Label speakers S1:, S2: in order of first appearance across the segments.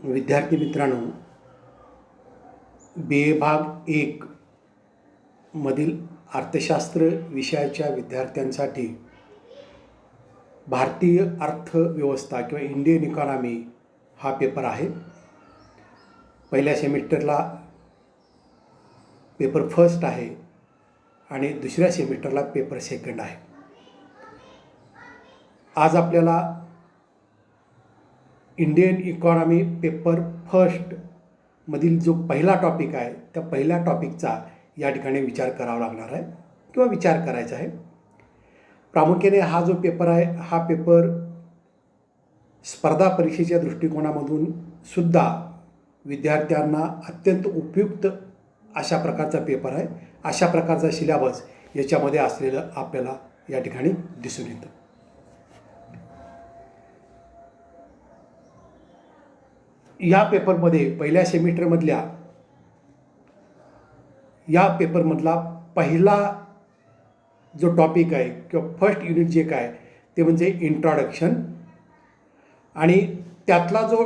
S1: विद्यार्थी मित्रांनो, बी ए भाग 1 मधील अर्थशास्त्र विषयाच्या विद्यार्थ्यांसाठी भारतीय अर्थव्यवस्था किंवा इंडियन इकॉनॉमी हा पेपर आहे. पहिल्या सेमिस्टरला पेपर फर्स्ट आहे आणि दुसऱ्या सेमिस्टरला पेपर सेकंड आहे. आज आपल्याला इंडियन इकॉनॉमी पेपर फर्स्ट मधील जो पहिला टॉपिक आहे त्या पहिल्या टॉपिकचा या ठिकाणी विचार करावा लागणार आहे किंवा विचार करायचा आहे. प्रामुख्याने हा जो पेपर आहे हा पेपर स्पर्धा परीक्षेच्या दृष्टिकोनामधून सुद्धा विद्यार्थ्यांना अत्यंत उपयुक्त अशा प्रकारचा पेपर आहे. अशा प्रकारचा सिलेबस याच्यामध्ये असलेलं आपल्याला या ठिकाणी दिसून येतं. या पेपरमध्ये पहिल्या सेमिस्टरमधल्या या पेपरमधला पहिला जो टॉपिक आहे किंवा फर्स्ट युनिट जे काय ते म्हणजे इंट्रोडक्शन आणि त्यातला जो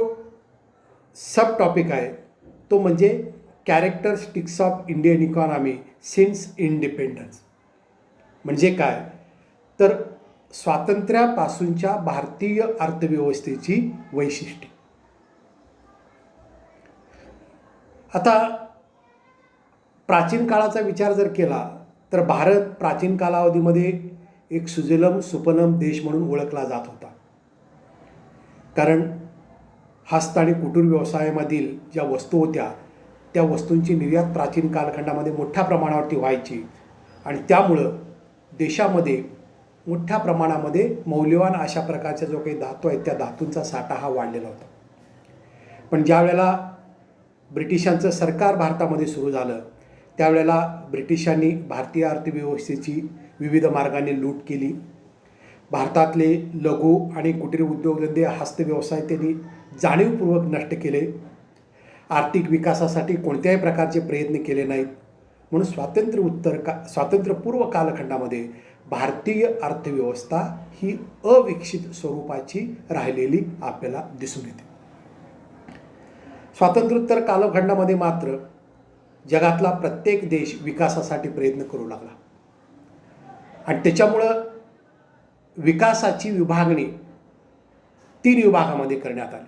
S1: सब टॉपिक आहे तो म्हणजे characteristics of Indian economy since independence. म्हणजे काय तर स्वातंत्र्यापासूनच्या भारतीय अर्थव्यवस्थेची वैशिष्ट्ये. आता प्राचीन काळाचा विचार जर केला तर भारत प्राचीन कालावधीमध्ये एक सुजलम सुफलम देश म्हणून ओळखला जात होता. कारण हस्त आणि कुटीर व्यवसायामधील ज्या वस्तू होत्या त्या वस्तूंची निर्यात प्राचीन कालखंडामध्ये मोठ्या प्रमाणावरती व्हायची आणि त्यामुळं देशामध्ये मोठ्या प्रमाणामध्ये मौल्यवान अशा प्रकारच्या जो काही धातू आहेत त्या धातूंचा साठा हा वाढलेला होता. पण ज्या वेळेला ब्रिटिशांचं सरकार भारतामध्ये सुरू झालं त्यावेळेला ब्रिटिशांनी भारतीय अर्थव्यवस्थेची विविध मार्गाने लूट केली. भारतातले लघु आणि कुटीर उद्योगधंदे हस्तव्यवसाय त्यांनी जाणीवपूर्वक नष्ट केले. आर्थिक विकासासाठी कोणत्याही प्रकारचे प्रयत्न केले नाहीत. म्हणून स्वातंत्र्यपूर्व कालखंडामध्ये भारतीय अर्थव्यवस्था ही अविकसित स्वरूपाची राहिलेली आपल्याला दिसून येते. स्वातंत्र्योत्तर कालखंडामध्ये मात्र जगातला प्रत्येक देश विकासासाठी प्रयत्न करू लागला आणि त्याच्यामुळं विकासाची विभागणी 3 विभागामध्ये करण्यात आली.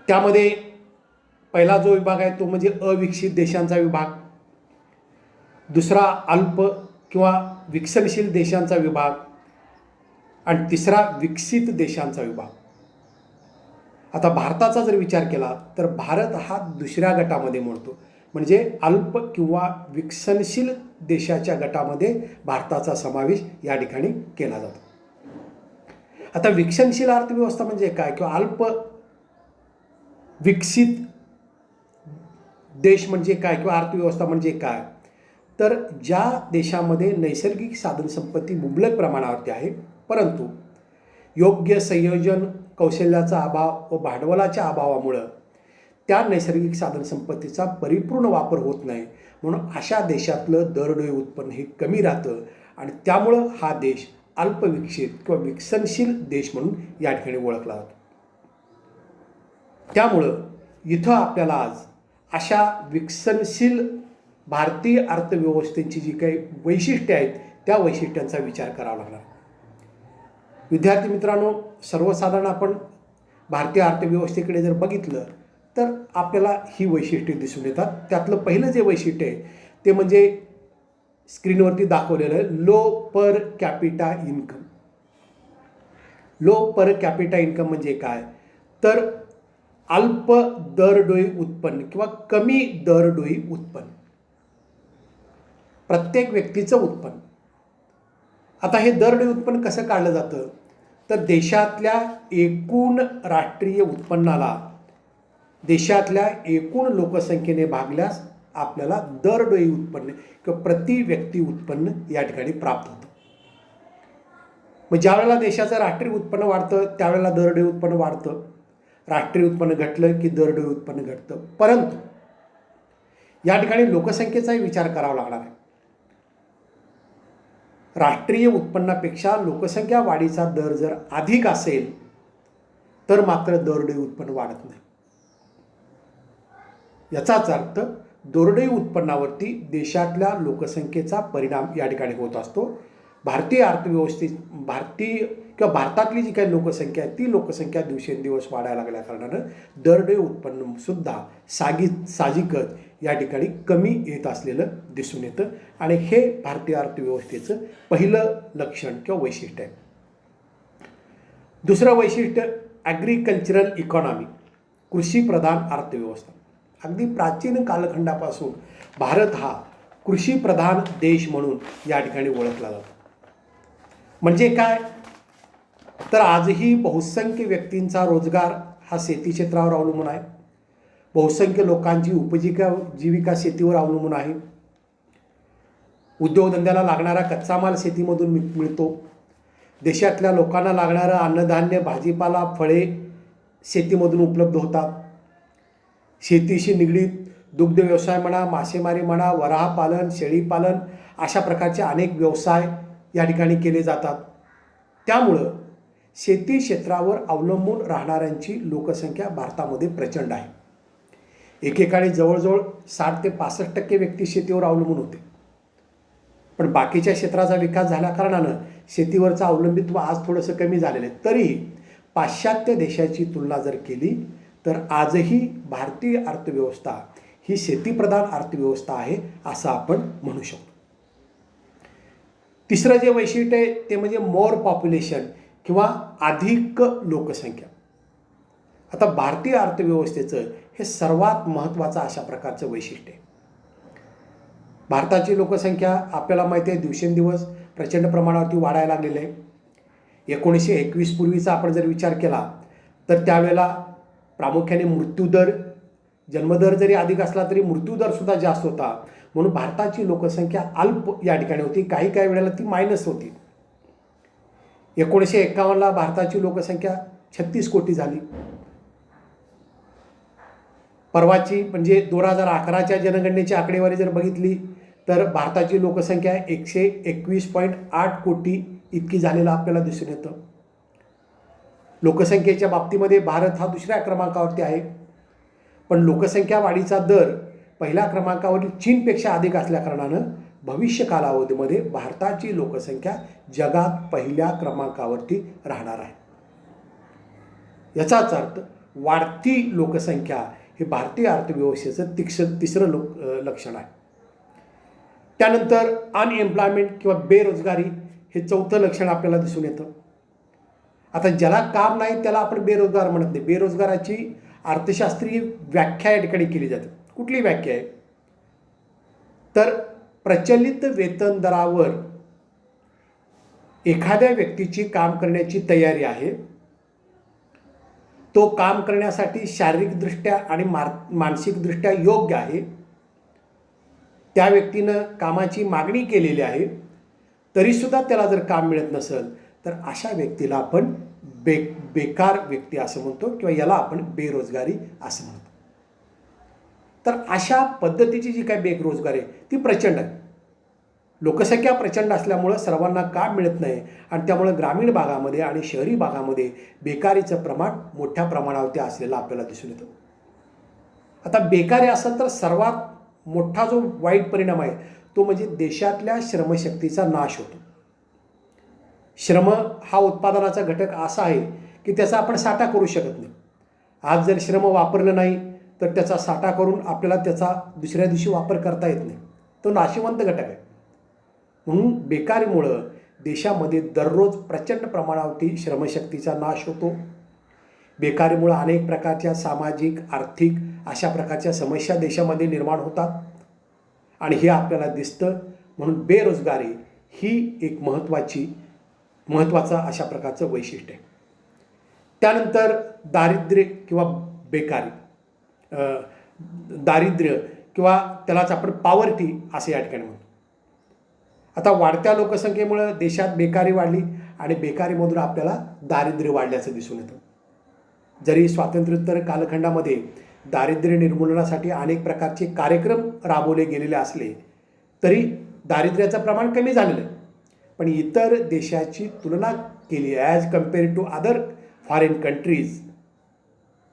S1: त्यामध्ये पहिला जो विभाग आहे तो म्हणजे अविकसित देशांचा विभाग, दुसरा अल्प किंवा विकसनशील देशांचा विभाग आणि तिसरा विकसित देशांचा विभाग. आता भारताचा जर विचार केला तर भारत हा दुसऱ्या गटामध्ये मोडतो, म्हणजे अल्प किंवा विकसनशील देशाच्या गटामध्ये भारताचा समावेश या ठिकाणी केला जातो. आता विकसनशील अर्थव्यवस्था म्हणजे काय किंवा अल्प विकसित देश म्हणजे काय किंवा अर्थव्यवस्था म्हणजे काय तर ज्या देशामध्ये नैसर्गिक साधनसंपत्ती मुबलक प्रमाणावरती आहे परंतु योग्य संयोजन कौशल्याचा अभाव व भांडवलाच्या अभावामुळं त्या नैसर्गिक साधनसंपत्तीचा परिपूर्ण वापर होत नाही. म्हणून अशा देशातलं दरडोई उत्पन्न हे कमी राहतं आणि त्यामुळं हा देश अल्पविकसित किंवा विकसनशील देश म्हणून या ठिकाणी ओळखला जातो. त्यामुळं इथं आपल्याला आज अशा विकसनशील भारतीय अर्थव्यवस्थेची जी काही वैशिष्ट्ये आहेत त्या वैशिष्ट्यांचा विचार करावा लागणार. विद्यार्थी मित्रांनो, सर्वसाधारण आपण भारतीय अर्थव्यवस्थेकडे जर बघितलं तर आपल्याला ही वैशिष्ट्ये दिसून येतात. त्यातलं पहिलं जे वैशिष्ट्य आहे ते म्हणजे स्क्रीनवरती दाखवलेलं आहे low per capita income. Low per capita income म्हणजे काय तर अल्प दरडोई उत्पन्न किंवा कमी दरडोई उत्पन्न, प्रत्येक व्यक्तीचं उत्पन्न. आता हे दरडोई उत्पन्न कसं काढलं जातं तर देशातल्या एकूण राष्ट्रीय उत्पन्नाला देशातल्या एकूण लोकसंख्येने भागल्यास आपल्याला दरडोई उत्पन्न किंवा प्रति व्यक्ती उत्पन्न या ठिकाणी प्राप्त होतं. मग ज्या वेळेला देशाचं राष्ट्रीय उत्पन्न वाढतं त्यावेळेला दरडोई उत्पन्न वाढतं, राष्ट्रीय उत्पन्न घटलं की दरडोई उत्पन्न घटतं. परंतु या ठिकाणी लोकसंख्येचाही विचार करावा लागणार आहे. राष्ट्रीय उत्पन्नापेक्षा लोकसंख्या वाढीचा दर जर अधिक असेल तर मात्र दरडोई उत्पन्न वाढत नाही. याचाच अर्थ दरडोई उत्पन्नावरती देशातल्या लोकसंख्येचा परिणाम या ठिकाणी होत असतो. भारतीय भारतातली जी काही लोकसंख्या आहे ती लोकसंख्या दिवसेंदिवस वाढायला लागल्या कारणानं दरडोई उत्पन्नसुद्धा साहजिकच या ठिकाणी कमी येत असलेलं दिसून येतं आणि हे भारतीय अर्थव्यवस्थेचं पहिलं लक्षण किंवा वैशिष्ट्य आहे. दुसरं वैशिष्ट्य ॲग्रिकल्चरल इकॉनॉमी, कृषीप्रधान अर्थव्यवस्था. अगदी प्राचीन कालखंडापासून भारत हा कृषीप्रधान देश म्हणून या ठिकाणी ओळखला जातो. म्हणजे काय तर आजही बहुसंख्य व्यक्तींचा रोजगार हा शेती क्षेत्रावर अवलंबून आहे. बहुसंख्य लोकांची जीविका शेतीवर अवलंबून आहे. उद्योगधंद्याला लागणारा कच्चा माल शेतीमधून मिळतो. देशातल्या लोकांना लागणारं अन्नधान्य, भाजीपाला, फळे शेतीमधून उपलब्ध होतात. शेतीशी निगडीत दुग्ध व्यवसाय म्हणा, मासेमारी म्हणा, वराहपालन, शेळीपालन अशा प्रकारचे अनेक व्यवसाय या ठिकाणी केले जातात. त्यामुळं शेती क्षेत्रावर अवलंबून राहणाऱ्यांची लोकसंख्या भारतामध्ये प्रचंड आहे. एकेकाळी जवळजवळ 60 ते 65% व्यक्ती शेतीवर अवलंबून होते. पण बाकीच्या क्षेत्राचा विकास झाल्या कारणानं शेतीवरचं अवलंबित्व आज थोडंसं कमी झालेलं आहे. तरी पाश्चात्य देशाची तुलना जर केली तर आजही भारतीय अर्थव्यवस्था ही शेतीप्रधान अर्थव्यवस्था आहे असं आपण म्हणू शकतो. तिसरं जे वैशिष्ट्य आहे ते म्हणजे मोर पॉप्युलेशन किंवा अधिक लोकसंख्या. आता भारतीय अर्थव्यवस्थेचं हे सर्वात महत्त्वाचं अशा प्रकारचं वैशिष्ट्य आहे. भारताची लोकसंख्या आपल्याला माहिती आहे दिवसेंदिवस प्रचंड प्रमाणावरती वाढायला लागलेलं आहे. 1921 पूर्वीचा आपण जर विचार केला तर त्यावेळेला प्रामुख्याने मृत्यूदर, जन्मदर जरी अधिक असला तरी मृत्यूदरसुद्धा जास्त होता. म्हणून भारताची लोकसंख्या अल्प या ठिकाणी होती. काही वेळेला ती मायनस होती. 1951ला भारताची लोकसंख्या 36 कोटी झाली. परवाची म्हणजे 2011च्या जनगणनेची आकडेवारी जर बघितली तर भारताची लोकसंख्या 121.8 कोटी इतकी झालेलं आपल्याला दिसून येतं. लोकसंख्येच्या बाबतीमध्ये भारत हा दुसऱ्या क्रमांकावरती आहे. पण लोकसंख्या वाढीचा दर पहिल्या क्रमांकावरील चीनपेक्षा अधिक असल्या कारणानं भविष्य कालावधीमध्ये भारताची लोकसंख्या जगात पहिल्या क्रमांकावरती राहणार आहे. याचाच अर्थ वाढती लोकसंख्या हे भारतीय अर्थव्यवस्थेचं तिसरं लक्षण आहे. त्यानंतर अनएम्प्लॉयमेंट किंवा बेरोजगारी हे चौथं लक्षण आपल्याला दिसून येतं. आता ज्याला काम नाही त्याला आपण बेरोजगार म्हणत नाही. बेरोजगाराची अर्थशास्त्रीय व्याख्या या ठिकाणी केली जाते. कुठली व्याख्या आहे तर प्रचलित वेतन दरावर एखाद्या व्यक्तीची काम करण्याची तयारी आहे, तो काम करण्यासाठी शारीरिकदृष्ट्या आणि मानसिकदृष्ट्या योग्य आहे, त्या व्यक्तीनं कामाची मागणी केलेली आहे, तरीसुद्धा त्याला जर काम मिळत नसेल तर अशा व्यक्तीला आपण बेकार व्यक्ती असं म्हणतो किंवा याला आपण बेरोजगारी असं म्हणतो. तर अशा पद्धतीची जी काही बेरोजगारी आहे ती प्रचंड आहे. लोकसंख्या प्रचंड असल्यामुळं सर्वांना काम मिळत नाही आणि त्यामुळं ग्रामीण भागामध्ये आणि शहरी भागामध्ये बेकारीचं प्रमाण मोठ्या प्रमाणावरती असलेलं आपल्याला दिसून येतं. आता बेकारी असेल तर सर्वात मोठा जो वाईट परिणाम आहे तो म्हणजे देशातल्या श्रमशक्तीचा नाश होतो. श्रम हा उत्पादनाचा घटक असा आहे की त्याचा आपण साठा करू शकत नाही. आज जर श्रम वापरलं नाही तर त्याचा साठा करून आपल्याला त्याचा दुसऱ्या दिवशी वापर करता येत नाही. तो नाशिवंत घटक आहे. म्हणून बेकारीमुळं देशामध्ये दररोज प्रचंड प्रमाणावरती श्रमशक्तीचा नाश होतो. बेकारीमुळं अनेक प्रकारच्या सामाजिक, आर्थिक अशा प्रकारच्या समस्या देशामध्ये निर्माण होतात आणि हे आपल्याला दिसतं. म्हणून बेरोजगारी ही एक महत्त्वाचा अशा प्रकारचं वैशिष्ट्य आहे. त्यानंतर दारिद्र्य किंवा बेकारी, दारिद्र्य किंवा त्यालाच आपण पॉवर्टी असे या ठिकाणी म्हणतो. आता वाढत्या लोकसंख्येमुळं देशात बेकारी वाढली आणि बेकारीमधून आपल्याला दारिद्र्य वाढल्याचं दिसून येतं. जरी स्वातंत्र्योत्तर कालखंडामध्ये दारिद्र्य निर्मूलनासाठी अनेक प्रकारचे कार्यक्रम राबवले गेलेले असले तरी दारिद्र्याचं प्रमाण कमी झालेलं आहे. पण इतर देशाची तुलना केली as compared to other foreign countries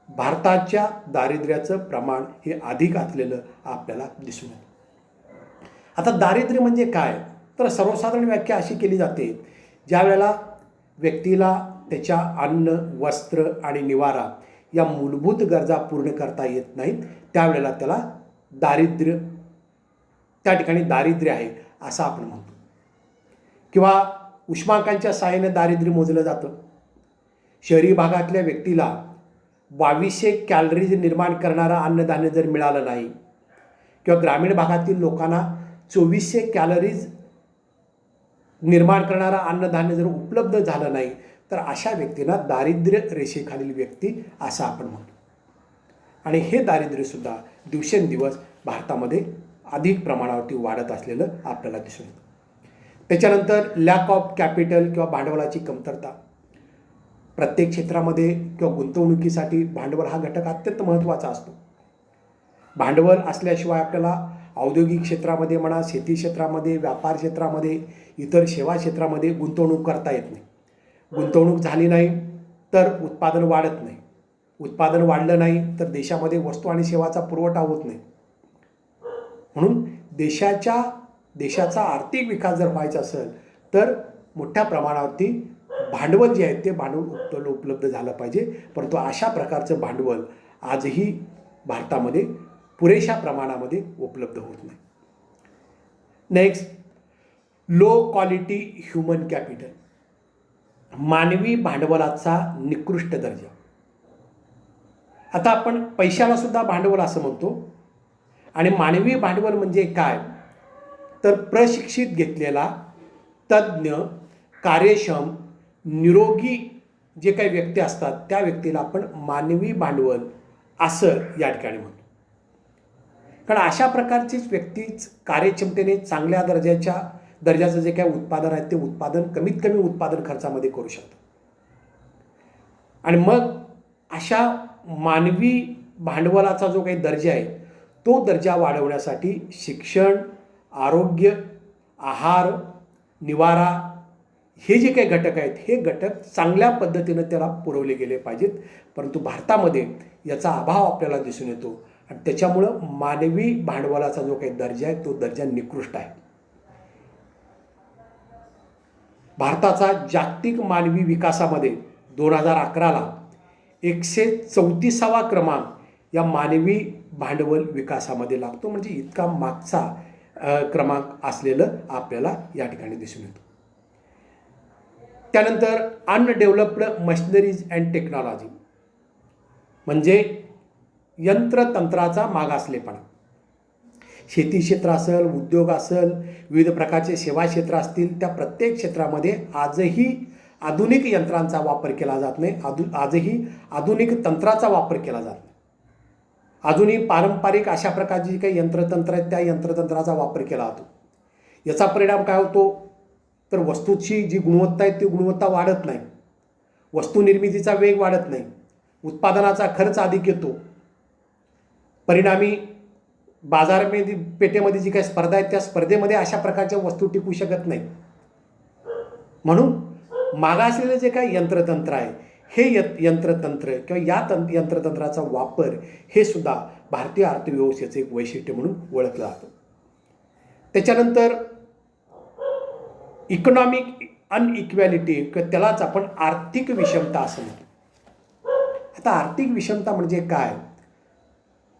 S1: भारताच्या दारिद्र्याचं प्रमाण हे अधिक असलेलं आपल्याला दिसून येतं. आता दारिद्र्य म्हणजे काय, तर सर्वसाधारण व्याख्या अशी केली जाते, ज्या वेळेला व्यक्तीला त्याच्या अन्न, वस्त्र आणि निवारा या मूलभूत गरजा पूर्ण करता येत नाहीत, त्यावेळेला त्याला दारिद्र्य, त्या ठिकाणी दारिद्र्य आहे असं आपण म्हणतो. किंवा उष्मांकांच्या सहाय्याने दारिद्र्य मोजलं जातं. शहरी भागातल्या व्यक्तीला 2200 कॅलरीज निर्माण करणारं अन्नधान्य जर मिळालं नाही, किंवा ग्रामीण भागातील लोकांना 2400 कॅलरीज निर्माण करणारं अन्नधान्य जर उपलब्ध झालं नाही, तर अशा व्यक्तींना दारिद्र्य रेषेखालील व्यक्ती असं आपण म्हणतो. आणि हे दारिद्र्यसुद्धा दिवसेंदिवस भारतामध्ये अधिक प्रमाणावरती वाढत असलेलं आपल्याला दिसून येतं. त्याच्यानंतर लॅक ऑफ कॅपिटल किंवा भांडवलाची कमतरता. प्रत्येक क्षेत्रामध्ये किंवा गुंतवणुकीसाठी भांडवल हा घटक अत्यंत महत्त्वाचा असतो. भांडवल असल्याशिवाय आपल्याला औद्योगिक क्षेत्रामध्ये म्हणा, शेती क्षेत्रामध्ये, व्यापार क्षेत्रामध्ये, इतर सेवा क्षेत्रामध्ये गुंतवणूक करता येत नाही. गुंतवणूक झाली नाही तर उत्पादन वाढत नाही. उत्पादन वाढलं नाही तर देशामध्ये वस्तू आणि सेवाचा पुरवठा होत नाही. म्हणून देशाचा आर्थिक विकास जर व्हायचा असेल तर मोठ्या प्रमाणावरती भांडवल जे आहे ते भांडवल उपलब्ध झालं पाहिजे. परंतु अशा प्रकारचं भांडवल आजही भारतामध्ये पुरेशा प्रमाणामध्ये उपलब्ध होत नाही. Next, low quality human capital. मानवी भांडवलाचा निकृष्ट दर्जा. आता आपण पैशाला सुद्धा भांडवल असं म्हणतो. आणि मानवी भांडवल म्हणजे काय, तर प्रशिक्षित घेतलेला, तज्ज्ञ, कार्यक्षम, निरोगी जे काही व्यक्ती असतात त्या व्यक्तीला आपण मानवी भांडवल असं या ठिकाणी म्हणतो. कारण अशा प्रकारचीच व्यक्तीच कार्यक्षमतेने चांगल्या दर्जाचं जे काही उत्पादन आहे ते उत्पादन कमीत कमी उत्पादन खर्चामध्ये करू शकतं. आणि मग अशा मानवी भांडवलाचा जो काही दर्जा आहे तो दर्जा वाढवण्यासाठी शिक्षण, आरोग्य, आहार, निवारा हे जे काही घटक आहेत हे घटक चांगल्या पद्धतीनं त्याला पुरवले गेले पाहिजेत. परंतु भारतामध्ये याचा अभाव आपल्याला दिसून येतो आणि त्याच्यामुळं मानवी भांडवलाचा जो काही दर्जा आहे तो दर्जा निकृष्ट आहे. भारताचा जागतिक मानवी विकासामध्ये 2011ला 134वा क्रमांक या मानवी भांडवल विकासामध्ये लागतो. म्हणजे इतका मागचा क्रमांक असलेलं आपल्याला या ठिकाणी दिसून येतो. त्यानंतर अनडेव्हलप्ड मशिनरीज अँड टेक्नॉलॉजी म्हणजे यंत्रतंत्राचा मागासलेपणा. शेती क्षेत्र असेल, उद्योग असेल, विविध प्रकारचे सेवा क्षेत्र असतील, त्या प्रत्येक क्षेत्रामध्ये आजही आधुनिक यंत्रांचा वापर केला जात नाही. आजही आधुनिक तंत्राचा वापर केला जात नाही. अजूनही पारंपरिक अशा प्रकारची जी काही यंत्रतंत्र आहेत त्या यंत्रतंत्राचा वापर केला जातो. याचा परिणाम काय होतो, तर वस्तूची जी गुणवत्ता आहे ती गुणवत्ता वाढत नाही, वस्तू निर्मितीचा वेग वाढत नाही, उत्पादनाचा खर्च अधिक येतो. परिणामी बाजारमध्ये पेठेमध्ये जी काही स्पर्धा आहे त्या स्पर्धेमध्ये अशा प्रकारच्या वस्तू टिकू शकत नाही. म्हणून मागासलेलं जे काही यंत्रतंत्र आहे हे यंत्रतंत्र किंवा या यंत्रतंत्राचा वापर हे सुद्धा भारतीय अर्थव्यवस्थेचं एक वैशिष्ट्य म्हणून ओळखलं जातं. त्याच्यानंतर इकॉनॉमिक अनइक्वॅलिटी किंवा त्यालाच आपण आर्थिक विषमता असं म्हणतो. आता आर्थिक विषमता म्हणजे काय,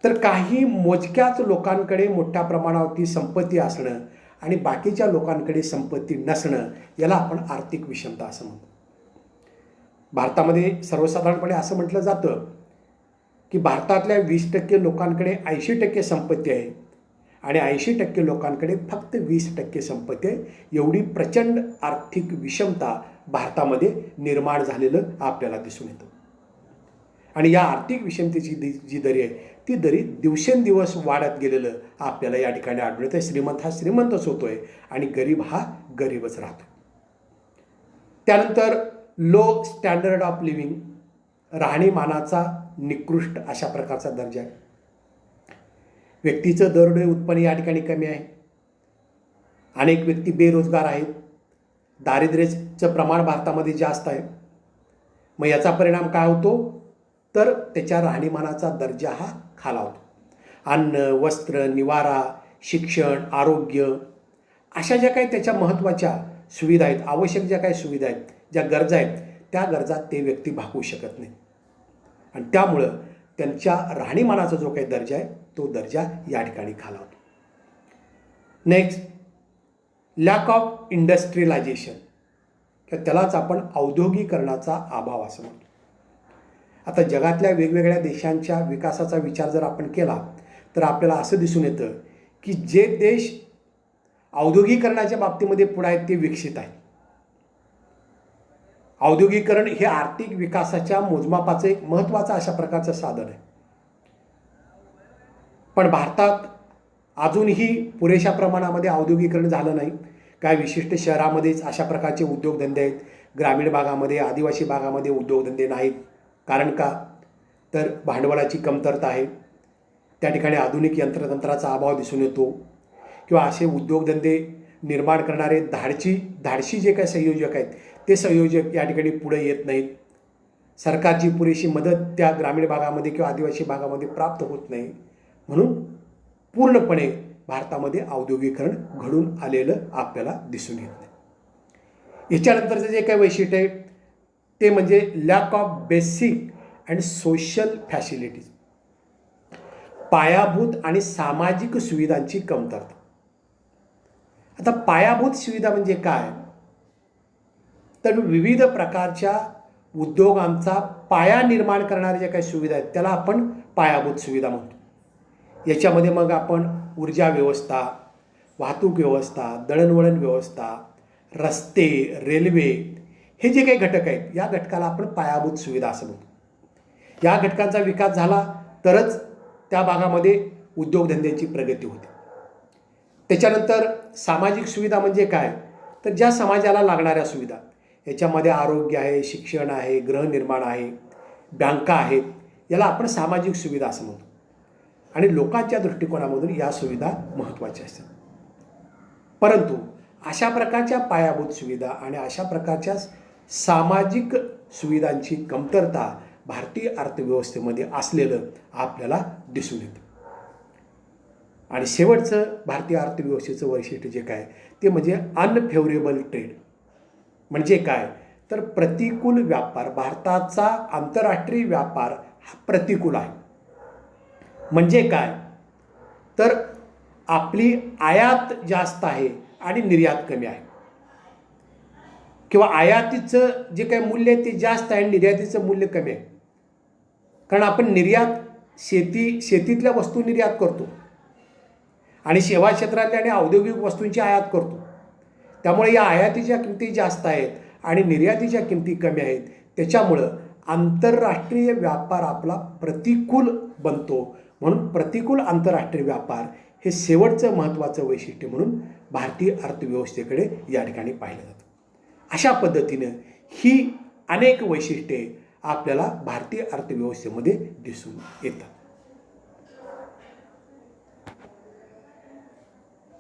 S1: तर काही मोजक्याच लोकांकडे मोठ्या प्रमाणावरती संपत्ती असणं आणि बाकीच्या लोकांकडे संपत्ती नसणं याला आपण आर्थिक विषमता असं म्हणतो. भारतामध्ये सर्वसाधारणपणे असं म्हटलं जातं की भारतातल्या 20% लोकांकडे 80% संपत्ती आहे आणि 80% लोकांकडे फक्त 20% संपत्ती आहे. एवढी प्रचंड आर्थिक विषमता भारतामध्ये निर्माण झालेलं आपल्याला दिसून येतं. आणि या आर्थिक विषमतेची जी दरी आहे ती दरी दिवसेंदिवस वाढत गेलेलं आपल्याला या ठिकाणी आढळून येतं. श्रीमंत हा श्रीमंतच होतोय आणि गरीब हा गरीबच राहतो. त्यानंतर लो स्टँडर्ड ऑफ लिव्हिंग, राहणीमानाचा निकृष्ट अशा प्रकारचा दर्जा आहे. व्यक्तीचं दरडोई उत्पन्न या ठिकाणी कमी आहे. अनेक व्यक्ती बेरोजगार आहेत. दारिद्र्याचं प्रमाण भारतामध्ये जास्त आहे. मग याचा परिणाम काय होतो, तर त्याच्या राहणीमानाचा दर्जा हा खालावतो. अन्न, वस्त्र, निवारा, शिक्षण, आरोग्य अशा ज्या काही त्याच्या महत्त्वाच्या सुविधा आहेत, आवश्यक ज्या काही सुविधा आहेत, ज्या गरजा आहेत, त्या गरजा ते व्यक्ती भागवू शकत नाही. आणि त्यामुळं त्यांच्या राहणीमानाचा जो काही दर्जा आहे तो दर्जा या ठिकाणी खालावतो. नेक्स्ट, लॅक ऑफ इंडस्ट्रियलायझेशन, त्यालाच आपण औद्योगिकरणाचा अभाव असं म्हणतो. आता जगातल्या वेगवेगळ्या देशांच्या विकासाचा विचार जर आपण केला तर आपल्याला असं दिसून येतं की जे देश औद्योगिकरणाच्या बाबतीमध्ये पुढे आहेत ते विकसित आहेत. औद्योगिकरण हे आर्थिक विकासाच्या मोजमापाचं एक महत्त्वाचं अशा प्रकारचं साधन आहे. पण भारतात अजूनही पुरेशा प्रमाणामध्ये औद्योगिकरण झालं नाही. काय विशिष्ट शहरामध्येच अशा प्रकारचे उद्योगधंदे आहेत, ग्रामीण भागामध्ये, आदिवासी भागामध्ये उद्योगधंदे नाहीत. कारण का? तर भांडवलाची कमतरता आहे, त्या ठिकाणी आधुनिक यंत्रतंत्राचा अभाव दिसून येतो, किंवा असे उद्योगधंदे निर्माण करणारे धाडशी जे काही संयोजक आहेत ते संयोजक या ठिकाणी पुढे येत नाहीत. सरकारची पुरेशी मदत त्या ग्रामीण भागामध्ये किंवा आदिवासी भागामध्ये प्राप्त होत नाही. म्हणून पूर्णपणे भारतामध्ये औद्योगिकरण घडून आलेलं आपल्याला दिसून येत नाही. याच्यानंतरचं जे काही वैशिष्ट्य आहे ते म्हणजे lack of basic and social facilities, पायाभूत आणि सामाजिक सुविधांची कमतरता. आता पायाभूत सुविधा म्हणजे काय? तर विविध प्रकारच्या उद्योगांचा पाया निर्माण करणाऱ्या ज्या काही सुविधा आहेत त्याला आपण पायाभूत सुविधा म्हणतो. याच्यामध्ये मग आपण ऊर्जा व्यवस्था, वाहतूक व्यवस्था, दळणवळण व्यवस्था, रस्ते, रेल्वे हे जे काही घटक आहेत या घटकाला आपण पायाभूत सुविधा असं म्हणतो. या घटकांचा विकास झाला तरच त्या भागामध्ये उद्योगधंद्यांची प्रगती होते. त्याच्यानंतर सामाजिक सुविधा म्हणजे काय? तर ज्या समाजाला लागणाऱ्या सुविधा, याच्यामध्ये आरोग्य आहे, शिक्षण आहे, गृहनिर्माण आहे, बँका आहेत, याला आपण सामाजिक सुविधा असं म्हणतो. आणि लोकांच्या दृष्टिकोनामधून या सुविधा महत्त्वाच्या असतात. परंतु अशा प्रकारच्या पायाभूत सुविधा आणि अशा प्रकारच्या सामाजिक सुविधांची कमतरता भारतीय अर्थव्यवस्थेमध्ये असलेलं आपल्याला दिसून येतं. आणि शेवटचं भारतीय अर्थव्यवस्थेचं वैशिष्ट्य जे काय ते म्हणजे अनफेवरेबल ट्रेड. म्हणजे काय? तर प्रतिकूल व्यापार. भारताचा आंतरराष्ट्रीय व्यापार हा प्रतिकूल आहे. म्हणजे काय? तर आपली आयात जास्त आहे आणि निर्यात कमी आहे, किंवा आयातीचं जे काही मूल्य आहे ते जास्त आहे आणि निर्यातीचं मूल्य कमी आहे. कारण आपण शेतीतल्या वस्तू निर्यात करतो आणि सेवा क्षेत्रातल्या आणि औद्योगिक वस्तूंची आयात करतो. त्यामुळे या आयातीच्या किमती जास्त आहेत आणि निर्यातीच्या किमती कमी आहेत. त्याच्यामुळं आंतरराष्ट्रीय व्यापार आपला प्रतिकूल बनतो. म्हणून प्रतिकूल आंतरराष्ट्रीय व्यापार हे शेवटचं महत्त्वाचं वैशिष्ट्य म्हणून भारतीय अर्थव्यवस्थेकडे या ठिकाणी पाहिलं जातं. अशा पद्धतीनं ही अनेक वैशिष्ट्ये आपल्याला भारतीय अर्थव्यवस्थेमध्ये दिसून येतात.